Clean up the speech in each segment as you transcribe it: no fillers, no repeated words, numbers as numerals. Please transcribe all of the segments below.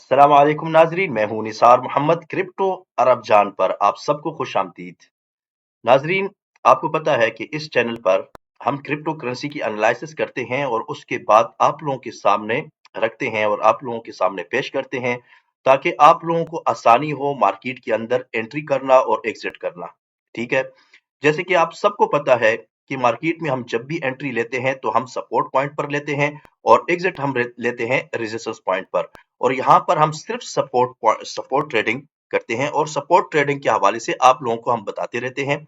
अस्सलाम वालेकुम नाजरीन, मैं हूं निसार मोहम्मद। क्रिप्टो अरब जान पर आप सबको खुश आमदीद। नाजरीन, आपको पता है कि इस चैनल पर हम क्रिप्टो करेंसी की एनालिसिस करते हैं और उसके बाद आप लोगों के सामने रखते हैं और आप लोगों के सामने पेश करते हैं, ताकि आप लोगों को आसानी हो मार्केट के अंदर एंट्री करना और एग्जिट करना। ठीक है। जैसे कि आप सबको पता है कि मार्केट में हम जब भी एंट्री लेते हैं तो हम सपोर्ट पॉइंट पर लेते हैं और एग्जिट हम लेते हैं रेजिस्टेंस पॉइंट पर। और यहाँ पर हम सिर्फ सपोर्ट ट्रेडिंग करते हैं और सपोर्ट ट्रेडिंग के हवाले से आप लोगों को हम बताते रहते हैं।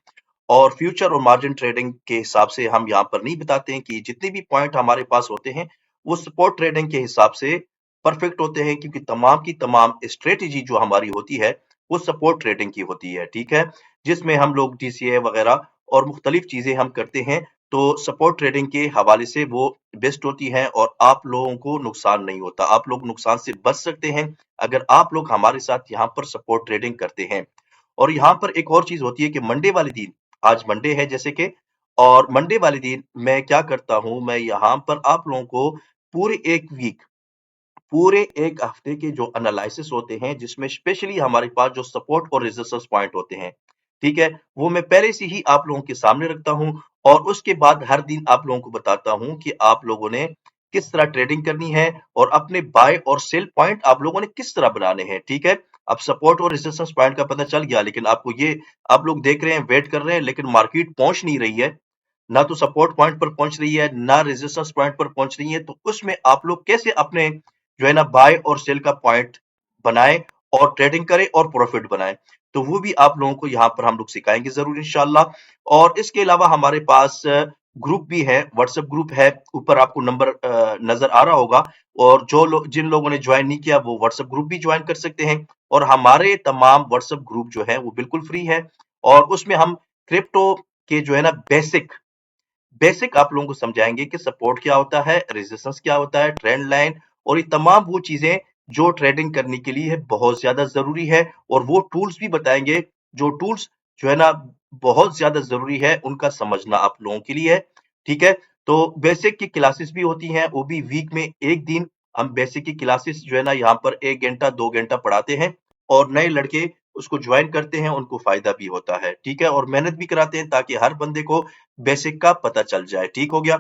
और फ्यूचर और मार्जिन ट्रेडिंग के हिसाब से हम यहाँ पर नहीं बताते हैं कि जितने भी पॉइंट हमारे पास होते हैं वो सपोर्ट ट्रेडिंग के हिसाब से परफेक्ट होते हैं, क्योंकि तमाम की तमाम स्ट्रेटेजी जो हमारी होती है वो सपोर्ट ट्रेडिंग की होती है। ठीक है। जिसमें हम लोग डीसीए वगैरह और मुख्तलिफ चीजें हम करते हैं, तो सपोर्ट ट्रेडिंग के हवाले से वो बेस्ट होती है और आप लोगों को नुकसान नहीं होता। आप लोग नुकसान से बच सकते हैं अगर आप लोग हमारे साथ यहाँ पर सपोर्ट ट्रेडिंग करते हैं। और यहाँ पर एक और चीज होती है कि मंडे वाले दिन, आज मंडे है जैसे कि, और मंडे वाले दिन मैं क्या करता हूं, मैं यहाँ पर आप लोगों को पूरे एक वीक, पूरे एक हफ्ते के जो एनालिसिस होते हैं, जिसमें स्पेशली हमारे पास जो सपोर्ट और रेजिस्टेंस पॉइंट होते हैं, ठीक है, वो मैं पहले से ही आप लोगों के सामने रखता हूं। और उसके बाद हर दिन आप लोगों को बताता हूं कि आप लोगों ने किस तरह ट्रेडिंग करनी है और अपने बाय और सेल पॉइंट आप लोगों ने किस तरह बनाने हैं। ठीक है। अब सपोर्ट और रेजिस्टेंस पॉइंट का पता चल गया, लेकिन आपको ये, आप लोग देख रहे हैं, वेट कर रहे हैं, लेकिन मार्केट पहुंच नहीं रही है, ना तो सपोर्ट पॉइंट पर पहुंच रही है ना रेजिस्टेंस पॉइंट पर पहुंच रही है। तो उसमें आप लोग कैसे अपने जो है ना बाय और सेल का पॉइंट बनाएं और ट्रेडिंग करें और प्रॉफिट बनाएं, तो वो भी आप लोगों को यहाँ पर हम लोग सिखाएंगे जरूर इंशाल्लाह। और इसके अलावा हमारे पास ग्रुप भी है, व्हाट्सएप ग्रुप है, ऊपर आपको नंबर नजर आ रहा होगा। और जिन लोगों ने ज्वाइन नहीं किया वो व्हाट्सएप ग्रुप भी ज्वाइन कर सकते हैं। और हमारे तमाम व्हाट्सएप ग्रुप जो है वो बिल्कुल फ्री है और उसमें हम क्रिप्टो के जो है ना बेसिक बेसिक आप लोगों को समझाएंगे कि सपोर्ट क्या होता है, रेजिस्टेंस क्या होता है, ट्रेंड लाइन, और ये तमाम वो चीजें जो ट्रेडिंग करने के लिए बहुत ज्यादा जरूरी है। और वो टूल्स भी बताएंगे, जो टूल्स जो है ना बहुत ज्यादा जरूरी है उनका समझना आप लोगों के लिए है। ठीक है। तो बेसिक की क्लासेस भी होती हैं, वो भी वीक में एक दिन हम बेसिक की क्लासेस जो है ना यहाँ पर 1 घंटा 2 घंटा पढ़ाते हैं। और नए लड़के उसको ज्वाइन करते हैं, उनको फायदा भी होता है। ठीक है। और मेहनत भी कराते हैं ताकि हर बंदे को बेसिक का पता चल जाए। ठीक हो गया।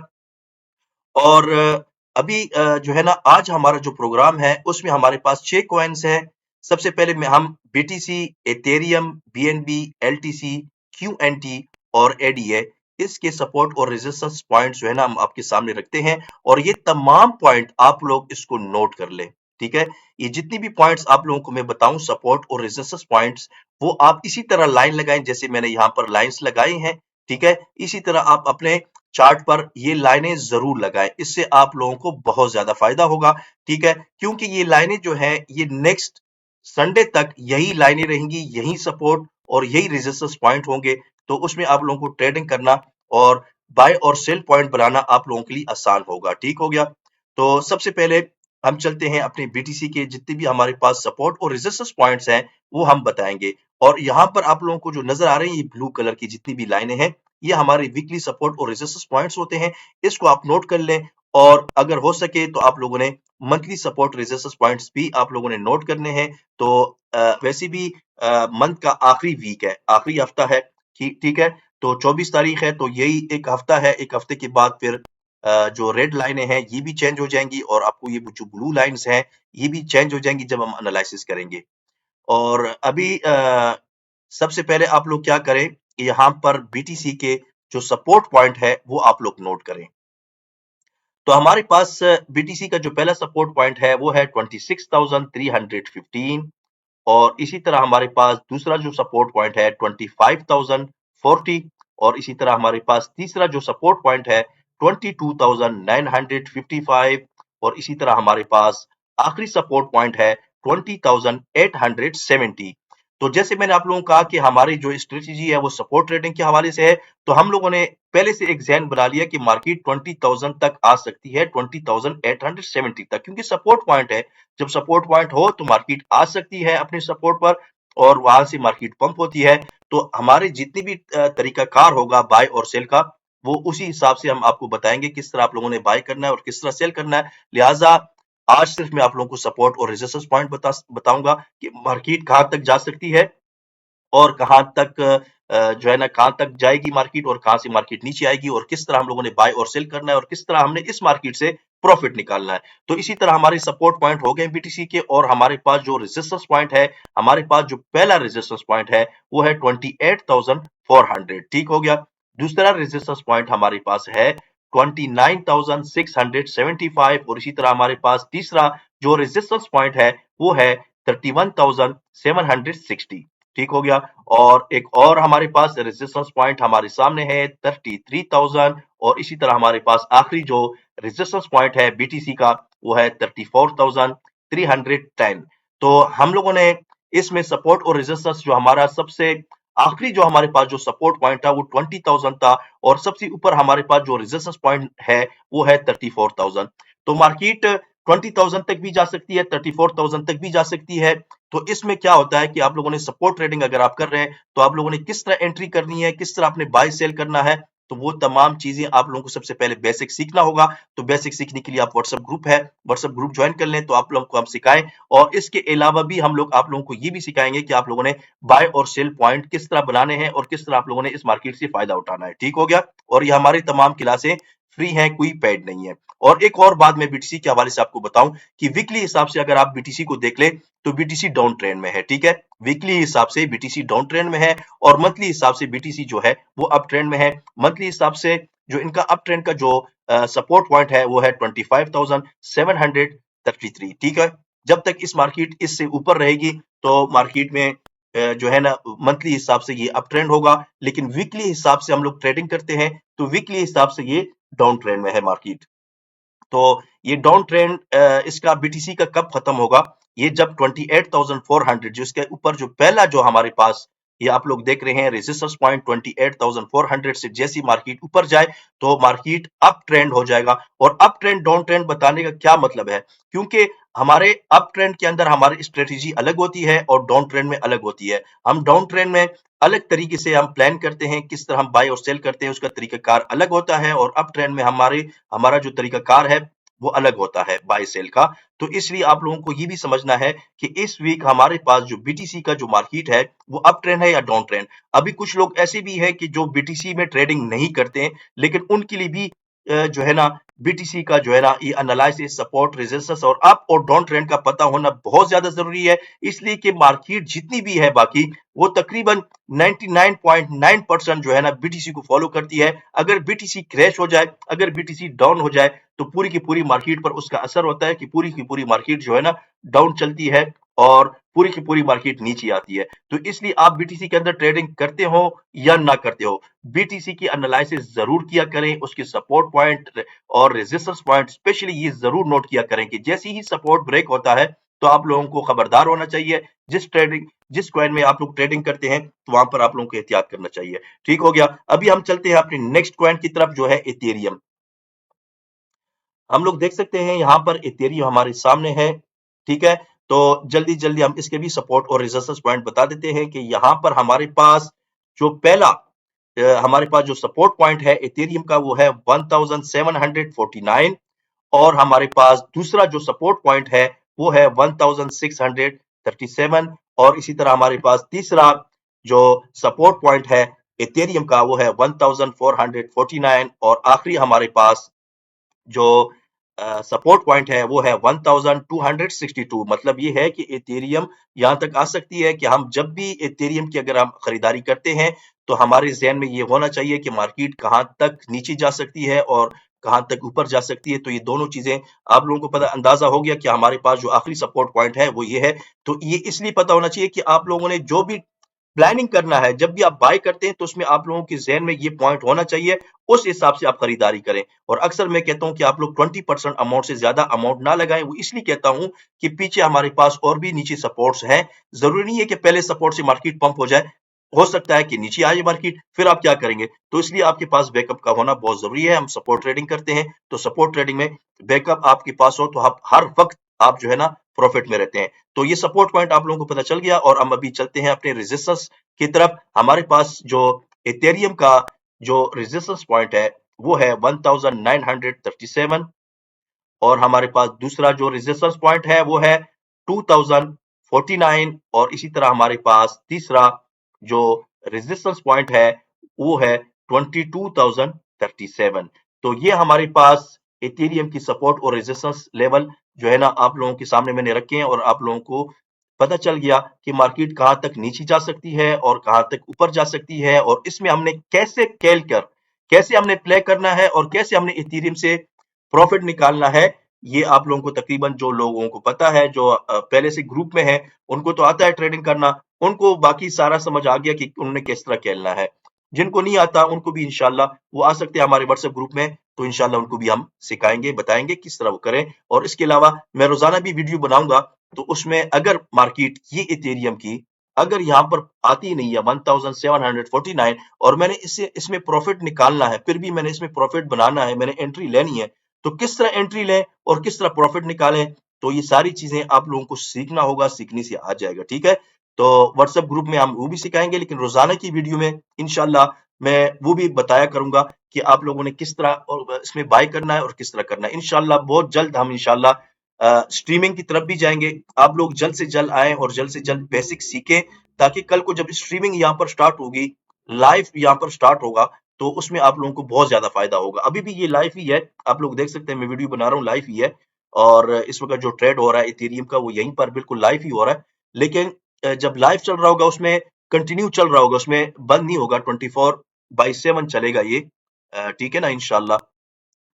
और अभी जो है ना आज हमारा जो प्रोग्राम है उसमें हमारे पास 6 कॉइन्स हैं। सबसे पहले में हम बीटीसी, एथेरियम, बीएनबी, एलटीसी, क्यूएनटी और एडीए, इसके सपोर्ट और रेजिस्टेंस पॉइंट जो है ना हम आपके सामने रखते हैं। और ये तमाम पॉइंट आप लोग इसको नोट कर लें। ठीक है। ये जितनी भी पॉइंट्स आप लोगों को मैं बताऊं, सपोर्ट और रेजिस्टेंस पॉइंट्स, वो आप इसी तरह लाइन लगाएं जैसे मैंने यहाँ पर लाइंस लगाई हैं। ठीक है। इसी तरह आप अपने चार्ट पर ये लाइनें जरूर लगाएं, इससे आप लोगों को बहुत ज्यादा फायदा होगा। ठीक है। क्योंकि ये लाइनें जो है ये नेक्स्ट संडे तक यही लाइनें रहेंगी, यही सपोर्ट और यही रेजिस्टेंस पॉइंट होंगे। तो उसमें आप लोगों को ट्रेडिंग करना और बाय और सेल पॉइंट बनाना आप लोगों के लिए आसान होगा। ठीक हो गया। तो सबसे पहले हम चलते हैं अपने बीटीसी के जितने भी हमारे पास सपोर्ट और रेजिस्टेंस पॉइंट्स हैं वो हम बताएंगे। और यहाँ पर आप लोगों को जो नजर आ रहे हैं ये ब्लू कलर की जितनी भी लाइनें हैं, ये हमारे वीकली सपोर्ट और रेजिस्टेंस पॉइंट्स होते हैं। इसको आप नोट कर लें। और अगर हो सके तो आप लोगों ने मंथली सपोर्ट रेजिस्टेंस पॉइंट्स भी आप लोगों ने नोट करने हैं। तो वैसे भी मंथ का आखिरी वीक है, आखिरी हफ्ता है। ठीक है। तो 24 तारीख है, तो यही एक हफ्ता है। एक हफ्ते के बाद फिर जो रेड लाइनें हैं ये भी चेंज हो जाएंगी और आपको ये जो ब्लू लाइंस हैं ये भी चेंज हो जाएंगी जब हम एनालिसिस करेंगे। और अभी सबसे पहले आप लोग क्या करें, यहाँ पर बीटीसी के जो सपोर्ट पॉइंट है वो आप लोग नोट करें। तो हमारे पास बीटीसी का जो पहला सपोर्ट पॉइंट है वो है 26,315। और इसी तरह हमारे पास दूसरा जो सपोर्ट पॉइंट है 25,040। और इसी तरह हमारे पास तीसरा जो सपोर्ट पॉइंट है 22,955। और इसी तरह हमारे पास आखिरी सपोर्ट पॉइंट है 20,870। तो जैसे मैंने आप लोगों को कहा कि हमारी जो स्ट्रेटेजी है वो सपोर्ट ट्रेडिंग के हवाले से है, तो हम लोगों ने पहले से एक जहन बना लिया कि मार्केट 20,000 तक आ सकती है, 20,870 तक, क्योंकि सपोर्ट पॉइंट है। जब सपोर्ट पॉइंट हो तो मार्केट आ सकती है अपने सपोर्ट पर और वहां से मार्केट पंप होती है। तो हमारे जितनी भी तरीकाकार होगा बाय और सेल का, वो उसी हिसाब से हम आपको बताएंगे किस तरह आप लोगों ने बाय करना है और किस तरह सेल करना है। लिहाजा आज सिर्फ मैं आप लोगों को सपोर्ट और रेजिस्टेंस पॉइंट बताऊंगा कि मार्केट कहां तक जा सकती है और कहां तक जो है ना कहां तक जाएगी मार्केट और कहां से मार्केट नीचे आएगी और किस तरह हम लोगों ने बाय और सेल करना है और किस तरह हमने इस मार्केट से प्रॉफिट निकालना है। तो इसी तरह हमारे सपोर्ट पॉइंट हो गए बीटीसी के और हमारे पास जो रेजिस्टेंस पॉइंट है, हमारे पास जो पहला रेजिस्टेंस पॉइंट है वो है 28,400। ठीक हो गया। दूसरा रेजिस्टेंस पॉइंट हमारे पास है 29,675 और इसी तरह हमारे पास तीसरा जो रेजिस्टेंस पॉइंट है वो है 31,760। ठीक हो गया। और एक और हमारे पास रेजिस्टेंस पॉइंट हमारे सामने है 33,000 और इसी तरह हमारे पास आखिरी जो रेजिस्टेंस पॉइंट है बीटीसी का वो है 34,310। तो हम लोगों ने इसमें सपोर्ट और रेजिस्टेंस जो हमारा सबसे आखिरी जो हमारे पास जो सपोर्ट पॉइंट था वो 20,000 था और सबसे ऊपर हमारे पास जो रेजिस्टेंस पॉइंट है वो है 34,000। तो मार्केट 20,000 तक भी जा सकती है, 34,000 तक भी जा सकती है। तो इसमें क्या होता है कि आप लोगों ने सपोर्ट ट्रेडिंग अगर आप कर रहे हैं तो आप लोगों ने किस तरह एंट्री करनी है, किस तरह आपने बाय सेल करना है, तो वो तमाम चीजें आप लोगों को सबसे पहले बेसिक सीखना होगा। तो बेसिक सीखने के लिए आप व्हाट्सएप ग्रुप है, व्हाट्सएप ग्रुप ज्वाइन कर लें तो आप लोगों को हम सिखाएं। और इसके अलावा भी हम लोग आप लोगों को ये भी सिखाएंगे कि आप लोगों ने बाय और सेल पॉइंट किस तरह बनाने हैं और किस तरह आप लोगों ने इस मार्केट से फायदा उठाना है। ठीक हो गया। और ये हमारी तमाम क्लासें फ्री है, कोई पेड नहीं है। और एक और बात मैं बीटीसी के हवाले से आपको बताऊं कि वीकली हिसाब से अगर आप बीटीसी को देख ले तो बीटीसी डाउन ट्रेंड में है। ठीक है। वीकली हिसाब से बीटीसी डाउन ट्रेंड में है और मंथली हिसाब से बीटीसी जो है वो अप ट्रेंड में है। मंथली हिसाब से जो इनका अप ट्रेंड का जो सपोर्ट पॉइंट है वो है 25,733। ठीक है। जब तक इस मार्केट इससे ऊपर रहेगी तो मार्केट में जो है ना मंथली हिसाब से ये अप ट्रेंड होगा, लेकिन वीकली हिसाब से हम लोग ट्रेडिंग करते हैं तो वीकली हिसाब से ये डाउन ट्रेंड में है मार्केट। तो ये डाउन ट्रेंड इसका बीटीसी का कब खत्म होगा? ये जब 28,400 जो इसके ऊपर जो पहला जो हमारे पास ये आप लोग देख रहे हैं रेजिस्टेंस पॉइंट 28,400 से जैसी मार्केट ऊपर जाए तो मार्केट अप ट्रेंड हो जाएगा। और अप ट्रेंड डाउन ट्रेंड बताने का क्या मतलब है? क्योंकि हमारे अप ट्रेंड के अंदर हमारी स्ट्रेटेजी अलग होती है और डाउन ट्रेंड में अलग होती है। हम डाउन ट्रेंड में अलग तरीके से हम प्लान करते हैं, किस तरह हम बाय और सेल करते हैं उसका तरीकाकार अलग होता है और अप ट्रेंड में हमारा जो तरीकाकार है वो अलग होता है बाय सेल का। तो इसलिए आप लोगों को ये भी समझना है कि इस वीक हमारे पास जो बीटीसी का जो मार्केट है वो अप ट्रेंड है या डाउन ट्रेंड। अभी कुछ लोग ऐसे भी है कि जो बीटीसी में ट्रेडिंग नहीं करते हैं लेकिन उनके लिए भी जो है ना बीटीसी का जो है ना ये एनालिसिस सपोर्ट रेजिस्टेंस और अप और डाउन ट्रेंड का पता होना बहुत ज्यादा जरूरी है। इसलिए कि मार्केट जितनी भी है बाकी वो तकरीबन 99.9% जो है ना बीटीसी को फॉलो करती है। अगर बीटीसी क्रैश हो जाए, अगर बीटीसी डाउन हो जाए तो पूरी की पूरी मार्केट पर उसका असर होता है कि पूरी की पूरी मार्केट जो है ना डाउन चलती है और पूरी की पूरी मार्केट नीचे आती है। तो इसलिए आप बीटीसी के अंदर ट्रेडिंग करते हो या ना करते हो, बीटीसी की एनालिसिस जरूर किया करें, उसके सपोर्ट पॉइंट और रेजिस्टेंस पॉइंट स्पेशली ये जरूर नोट किया करें कि जैसे ही सपोर्ट ब्रेक होता है तो आप लोगों को खबरदार होना चाहिए। जिस कॉइन में आप लोग ट्रेडिंग करते हैं तो वहां पर आप लोगों को एहतियात करना चाहिए। ठीक हो गया। अभी हम चलते हैं अपने नेक्स्ट कॉइन की तरफ जो है इथेरियम। हम लोग देख सकते हैं यहाँ पर इथेरियम हमारे सामने है। ठीक है। तो जल्दी जल्दी हम इसके भी सपोर्ट और रेजिस्टेंस पॉइंट बता देते हैं कि यहाँ पर हमारे पास जो पहला हमारे पास जो सपोर्ट पॉइंट है इथेरियम का वो है 1749 और हमारे पास दूसरा जो सपोर्ट पॉइंट है वो है 1637 और इसी तरह हमारे पास तीसरा जो सपोर्ट पॉइंट है इथेरियम का वो है 1449 और आखिरी हमारे पास जो सपोर्ट पॉइंट है वो है 1262। मतलब ये है कि इथेरियम यहां तक आ सकती है कि हम जब भी इथेरियम की अगर हम खरीदारी करते हैं तो हमारे जहन में ये होना चाहिए कि मार्केट कहां तक नीचे जा सकती है और कहां तक ऊपर जा सकती है। तो ये दोनों चीजें आप लोगों को पता अंदाजा हो गया कि हमारे पास जो आखिरी सपोर्ट पॉइंट है वो ये है। तो ये इसलिए पता होना चाहिए कि आप लोगों ने जो भी प्लानिंग करना है, जब भी आप बाय करते हैं तो उसमें आप लोगों के ज़हन में ये पॉइंट होना चाहिए, उस हिसाब से आप खरीदारी करें। और अक्सर मैं कहता हूं कि आप लोग 20% अमाउंट से ज्यादा अमाउंट ना लगाएं। वो इसलिए कहता हूं कि पीछे हमारे पास और भी नीचे सपोर्ट्स हैं। जरूरी नहीं है कि पहले सपोर्ट से मार्केट पंप हो जाए, हो सकता है कि नीचे आ जाए मार्केट, फिर आप क्या करेंगे? तो इसलिए आपके पास बैकअप का होना बहुत जरूरी है। हम सपोर्ट ट्रेडिंग करते हैं तो सपोर्ट ट्रेडिंग में बैकअप आपके पास हो तो आप हर वक्त आप जो है ना प्रॉफिट में रहते हैं। तो ये सपोर्ट पॉइंट आप लोगों को पता चल गया और हम अभी चलते हैं अपने रेजिस्टेंस की तरफ। हमारे पास जो इथेरियम का जो रेजिस्टेंस पॉइंट है वो है 1937 और हमारे पास दूसरा जो रेजिस्टेंस पॉइंट है वो है 2049 और इसी तरह हमारे पास तीसरा जो रेजिस्टेंस पॉइंट है वो है 22,037। तो ये हमारे पास इथेरियम की सपोर्ट और रेजिस्टेंस लेवल जो है ना आप लोगों के सामने मैंने रखे हैं और आप लोगों को पता चल गया कि मार्केट कहां तक नीचे जा सकती है और कहां तक ऊपर जा सकती है और इसमें हमने कैसे कैसे हमने प्ले करना है और कैसे हमने इथेरियम से प्रॉफिट निकालना है। ये आप लोगों को तकरीबन जो लोगों को पता है जो पहले से ग्रुप में है उनको तो आता है ट्रेडिंग करना, उनको बाकी सारा समझ आ गया कि उन्होंने किस तरह खेलना है। जिनको नहीं आता उनको भी इंशाल्लाह वो आ सकते हैं हमारे व्हाट्सएप ग्रुप में, तो इंशाल्लाह उनको भी हम सिखाएंगे बताएंगे किस तरह वो करें। और इसके अलावा मैं रोजाना भी वीडियो बनाऊंगा, तो उसमें अगर मार्केट ये इथेरियम की अगर यहाँ पर आती नहीं है 1749 और मैंने इसमें प्रॉफिट निकालना है, फिर भी मैंने इसमें प्रॉफिट बनाना है, मैंने एंट्री लेनी है, तो किस तरह एंट्री लें और किस तरह प्रॉफिट निकालें, तो ये सारी चीजें आप लोगों को सीखना होगा, सीखने से आ जाएगा। ठीक है, तो व्हाट्सएप ग्रुप में हम वो भी सिखाएंगे, लेकिन रोजाना की वीडियो में इंशाल्लाह मैं वो भी बताया करूंगा कि आप लोगों ने किस तरह और इसमें बाय करना है और किस तरह करना है। इंशाल्लाह बहुत जल्द हम इंशाल्लाह स्ट्रीमिंग की तरफ भी जाएंगे। आप लोग जल्द से जल्द आए और जल्द से जल्द बेसिक सीखें, ताकि कल को जब स्ट्रीमिंग यहाँ पर स्टार्ट होगी, लाइव यहाँ पर स्टार्ट होगा, तो उसमें आप लोगों को बहुत ज्यादा फायदा होगा। अभी भी ये लाइव ही है, आप लोग देख सकते हैं, मैं वीडियो बना रहा हूँ, लाइव ही है। और इस वक्त जो ट्रेड हो रहा है इथेरियम का वो यहीं पर बिल्कुल लाइव ही हो रहा है। लेकिन जब लाइव चल रहा होगा उसमें कंटिन्यू चल रहा होगा, उसमें बंद नहीं होगा, 24/7 चलेगा ये। ठीक है ना, इंशाल्लाह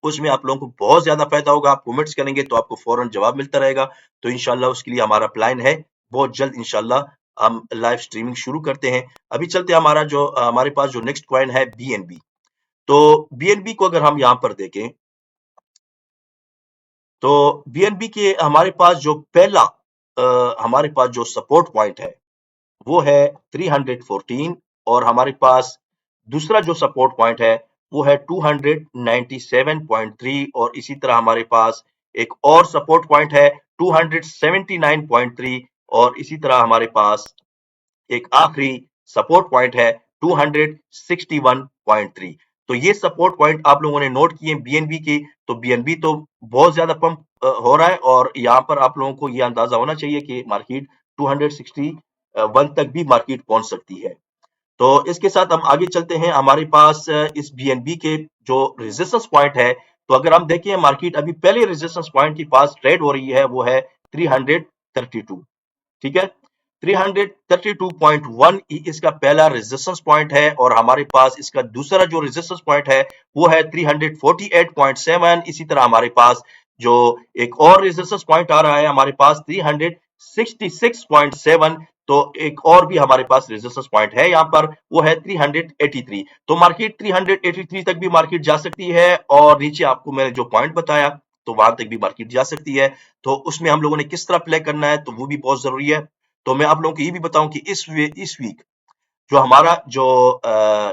उसमें आप लोगों को बहुत ज्यादा फायदा होगा। आप कमेंट्स करेंगे तो आपको फौरन जवाब मिलता रहेगा। तो इंशाल्लाह उसके लिए हमारा प्लान है, बहुत जल्द इंशाल्लाह हम लाइव स्ट्रीमिंग शुरू करते हैं। अभी चलते हैं हमारा जो हमारे पास जो नेक्स्ट कॉइन है बीएनबी। तो बीएनबी को अगर हम यहाँ पर देखें, तो बीएनबी के हमारे पास जो पहला हमारे पास जो सपोर्ट पॉइंट है वो है 314 और हमारे पास दूसरा जो सपोर्ट पॉइंट है वो है 297.3 और इसी तरह हमारे पास एक और सपोर्ट पॉइंट है 279.3 और इसी तरह हमारे पास एक आखिरी सपोर्ट पॉइंट है 261.3। तो ये सपोर्ट पॉइंट आप लोगों ने नोट किए बीएनबी की। तो बीएनबी तो बहुत ज्यादा पंप हो रहा है और यहाँ पर आप लोगों को ये अंदाजा होना चाहिए कि मार्केट 261 तक भी मार्केट पहुंच सकती है। तो इसके साथ हम आगे चलते हैं। हमारे पास इस बीएनबी के जो रेजिस्टेंस पॉइंट है, तो अगर हम देखें मार्केट अभी पहले रेजिस्टेंस पॉइंट के पास ट्रेड हो रही है, वो है 332। ठीक है, 332.1 इसका पहला रेजिस्टेंस पॉइंट है और हमारे पास इसका दूसरा जो रेजिस्टेंस पॉइंट है वो है 348.7। इसी तरह हमारे पास जो एक और रेजिस्टेंस पॉइंट आ रहा है हमारे पास 366.7। तो एक और भी हमारे पास रेजिस्टेंस पॉइंट है यहाँ पर, वो है 383। तो मार्केट 383 तक भी मार्केट जा सकती है और नीचे आपको मैंने जो पॉइंट बताया तो वहां तक भी मार्केट जा सकती है। तो उसमें हम लोगों ने किस तरह प्ले करना है तो वो भी बहुत जरूरी है। तो मैं आप लोगों को ये भी बताऊं कि इस वीक जो हमारा जो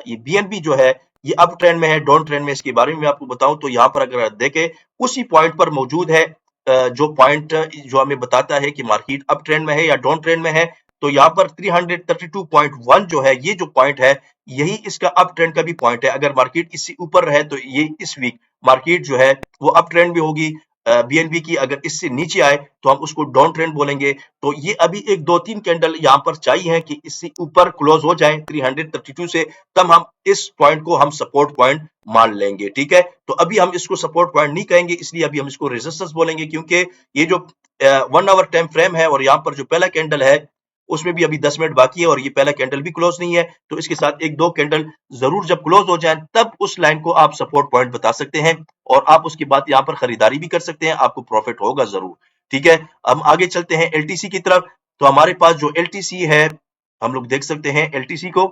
ये बीएनबी जो है ये अप ट्रेंड में है, डाउन ट्रेंड में, इसके बारे में आपको बताऊं तो यहाँ पर अगर देखें उसी पॉइंट पर मौजूद है। जो पॉइंट जो हमें बताता है कि मार्केट अप ट्रेंड में है या डाउन ट्रेंड में है, तो यहाँ पर 332.1 जो है ये जो पॉइंट है यही इसका अप ट्रेंड का भी पॉइंट है। अगर मार्केट इससे ऊपर रहे तो ये इस वीक मार्केट जो है वो अप ट्रेंड में होगी बीएनबी की। अगर इससे नीचे आए तो हम उसको डाउन ट्रेंड बोलेंगे। तो ये अभी एक दो तीन कैंडल यहाँ पर चाहिए है कि इससे ऊपर क्लोज हो जाए 332 से, तब हम इस पॉइंट को हम सपोर्ट पॉइंट मान लेंगे। ठीक है, तो अभी हम इसको सपोर्ट पॉइंट नहीं कहेंगे, इसलिए अभी हम इसको रेजिस्टेंस बोलेंगे, क्योंकि ये जो 1 आवर टाइम फ्रेम है और यहाँ पर जो पहला कैंडल है उसमें भी अभी 10 मिनट बाकी है और ये पहला कैंडल भी क्लोज नहीं है। तो इसके साथ एक दो कैंडल जरूर जब क्लोज हो जाए तब उस लाइन को आप सपोर्ट पॉइंट बता सकते हैं और आप उसके बाद यहाँ पर खरीदारी भी कर सकते हैं, आपको प्रॉफिट होगा जरूर। ठीक है, हम आगे चलते हैं एलटीसी की तरफ। तो हमारे पास जो एलटीसी है हम लोग देख सकते हैं एलटीसी को।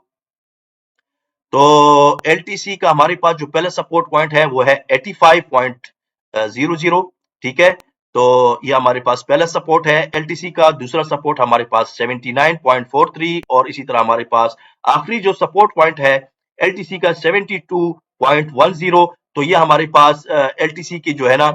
तो एलटीसी का हमारे पास जो पहला सपोर्ट पॉइंट है वो है 85.00। ठीक है, तो ये हमारे पास पहला सपोर्ट है एलटीसी का। दूसरा सपोर्ट हमारे पास 79.43 और इसी तरह हमारे पास आखिरी जो सपोर्ट पॉइंट है एलटीसी का 72.10। तो ये हमारे पास एलटीसी की जो है ना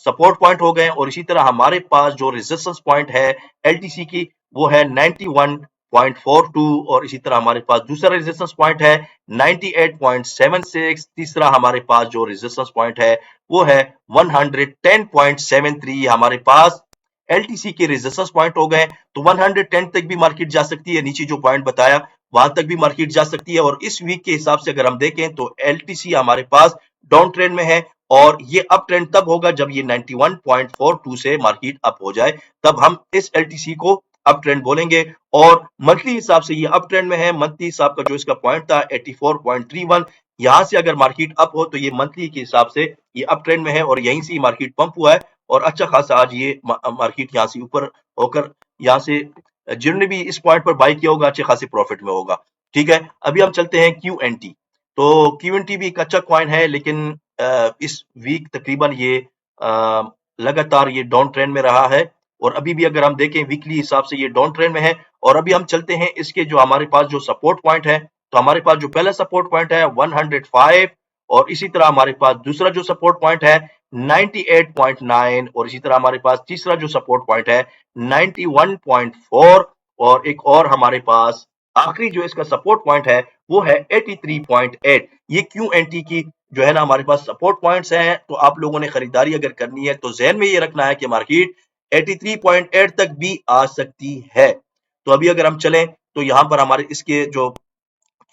सपोर्ट पॉइंट हो गए और इसी तरह हमारे पास जो रेजिस्टेंस पॉइंट है एलटीसी की वो है 91.42 और इसी तरह हमारे पास दूसरा रेजिस्टेंस पॉइंट है 98.76। तीसरा हमारे पास जो रेजिस्टेंस पॉइंट है वो है 110.73 हमारे पास एलटीसी के रेजिस्टेंस पॉइंट हो गए। तो 110 तक भी मार्केट जा सकती है, नीचे जो पॉइंट बताया वहां तक भी मार्केट जा सकती है। और इस वीक के हिसाब से अगर हम देखें तो एलटीसी हमारे पास डाउन ट्रेंड में है और ये अप ट्रेंड तब होगा जब ये 91.42 से मार्केट अप हो जाए, तब हम इस एलटीसी को अप ट्रेंड बोलेंगे। और मंथली हिसाब से ये अप ट्रेंड में है, मंथली हिसाब का जो इसका पॉइंट था 84.31, यहां से अगर मार्केट अप हो तो ये मंथली के हिसाब से ये अप ट्रेंड में है और यहीं से मार्केट पंप हुआ है और अच्छा खासा आज ये मार्केट यहां से ऊपर होकर यहां से जिन्होंने भी इस पॉइंट पर बाई किया होगा अच्छे खासे प्रॉफिट में होगा। ठीक है, अभी हम चलते हैं क्यूएनटी। तो क्यूएनटी भी एक अच्छा कॉइन है, लेकिन इस वीक तकरीबन ये लगातार ये डाउन ट्रेंड में रहा है और अभी भी अगर हम देखें वीकली हिसाब से ये डाउन ट्रेंड में है। और अभी हम चलते हैं इसके जो हमारे पास जो सपोर्ट पॉइंट है, तो हमारे पास जो पहला सपोर्ट पॉइंट है 105 और इसी तरह हमारे पास दूसरा जो सपोर्ट पॉइंट है 98.9 और इसी तरह हमारे पास तीसरा जो सपोर्ट पॉइंट है 91.4 और एक और हमारे पास आखिरी जो इसका सपोर्ट पॉइंट है वो है 83.8। ये क्यूएनटी की जो है ना हमारे पास सपोर्ट पॉइंट्स हैं। तो आप लोगों ने खरीदारी अगर करनी है तो ज़हन में ये रखना है कि मार्केट 83.8 तक भी आ सकती है। तो अभी अगर हम चलें तो यहां पर हमारे इसके जो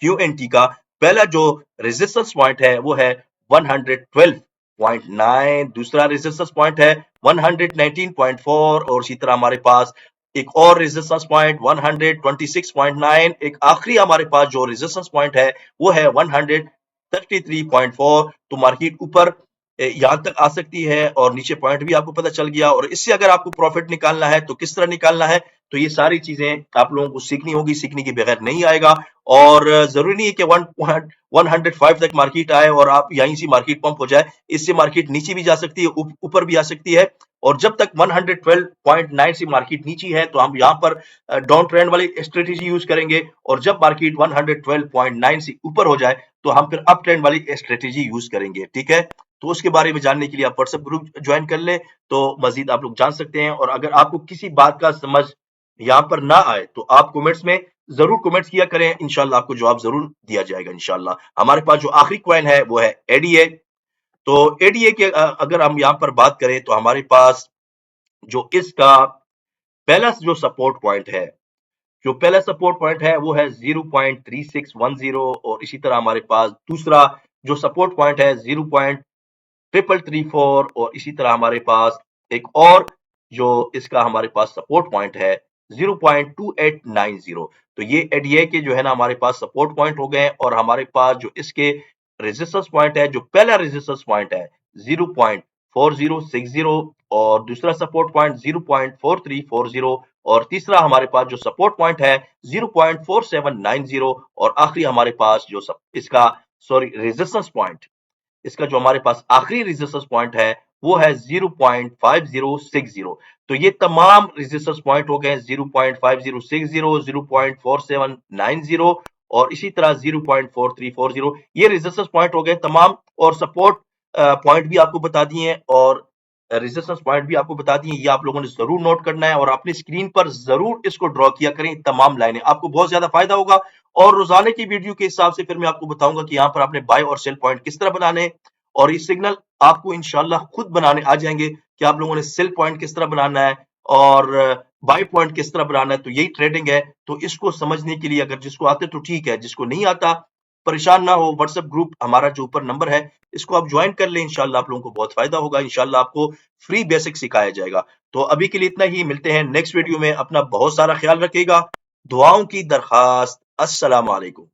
क्यूएनटी का पहला जो रेजिस्टेंस पॉइंट है वो है 112.9, दूसरा रेजिस्टेंस पॉइंट है 119.4 और इसी तरह हमारे पास एक और रेजिस्टेंस पॉइंट 126.9, एक आखिरी हमारे पास जो रेजिस्टेंस पॉइंट है वो है 133.4। तो मार्केट ऊपर यहां तक आ सकती है और नीचे पॉइंट भी आपको पता चल गया। और इससे अगर आपको प्रॉफिट निकालना है तो किस तरह निकालना है, तो ये सारी चीजें आप लोगों को सीखनी होगी, सीखने के बगैर नहीं आएगा। और जरूरी नहीं है कि 105 तक मार्केट आए और आप यहीं से मार्केट पंप हो जाए, इससे मार्केट नीचे भी जा सकती है, ऊपर भी आ सकती है। और जब तक 112.9 से मार्केट नीचे है तो हम यहाँ पर डाउन ट्रेंड वाली स्ट्रेटेजी यूज करेंगे और जब मार्केट 112.9 से ऊपर हो जाए तो हम फिर अप ट्रेंड वाली स्ट्रेटेजी यूज करेंगे। ठीक है, तो उसके बारे में जानने के लिए आप व्हाट्सएप ग्रुप ज्वाइन कर ले तो मजीद आप लोग जान सकते हैं। और अगर आपको किसी बात का समझ यहाँ पर ना आए तो आप कमेंट्स में जरूर कमेंट्स किया करें, इंशाल्लाह आपको जवाब जरूर दिया जाएगा इंशाल्लाह। हमारे पास जो आखिरी कॉइन है वो है एडीए। तो एडीए के अगर हम यहाँ पर बात करें तो हमारे पास जो इसका पहला जो सपोर्ट पॉइंट है, जो पहला सपोर्ट पॉइंट है वो है 0.3610 और इसी तरह हमारे पास दूसरा जो सपोर्ट पॉइंट है 0.334 और इसी तरह हमारे पास एक और जो इसका हमारे पास सपोर्ट पॉइंट है 0.2890। तो ये एडीए के जो है ना हमारे पास सपोर्ट पॉइंट हो गए और हमारे पास जो इसके रेजिस्टेंस पॉइंट है, जो पहला रेजिस्टेंस पॉइंट है 0.4060 और दूसरा सपोर्ट पॉइंट 0.4340 और तीसरा हमारे पास जो सपोर्ट पॉइंट है 0.4790 और आखिरी हमारे पास जो इसका रेजिस्टेंस पॉइंट, इसका जो हमारे पास आखिरी रेजिस्टेंस पॉइंट है वो है 0.5060। तो ये तमाम रेजिस्टेंस पॉइंट हो गए 0.5060, 0.4790 और इसी तरह 0.4340। ये रेजिस्टेंस पॉइंट हो गए तमाम और सपोर्ट पॉइंट भी आपको बता दिए हैं और रेजिस्टेंस पॉइंट भी आपको बता दिए। ये आप लोगों ने जरूर नोट करना है और अपनी स्क्रीन पर जरूर इसको ड्रॉ किया करें, तमाम लाइनें, आपको बहुत ज्यादा फायदा होगा। और रोजाना की वीडियो के हिसाब से फिर मैं आपको बताऊंगा कि यहाँ पर आपने बाय और सेल पॉइंट किस तरह बनाने और ये सिग्नल आपको इंशाल्लाह खुद बनाने आ जाएंगे कि आप लोगों ने सेल पॉइंट किस तरह बनाना है और बाय पॉइंट किस तरह बनाना है। तो यही ट्रेडिंग है। तो इसको समझने के लिए अगर जिसको आते तो ठीक है, जिसको नहीं आता परेशान ना हो, व्हाट्सएप ग्रुप हमारा जो ऊपर नंबर है इसको आप ज्वाइन कर लें, इंशाल्लाह आप लोगों को बहुत फायदा होगा, इंशाल्लाह आपको फ्री बेसिक सिखाया जाएगा। तो अभी के लिए इतना ही, मिलते हैं नेक्स्ट वीडियो में। अपना बहुत सारा ख्याल रखिएगा, दुआओं की दरखास्त। अस्सलाम वालेकुम।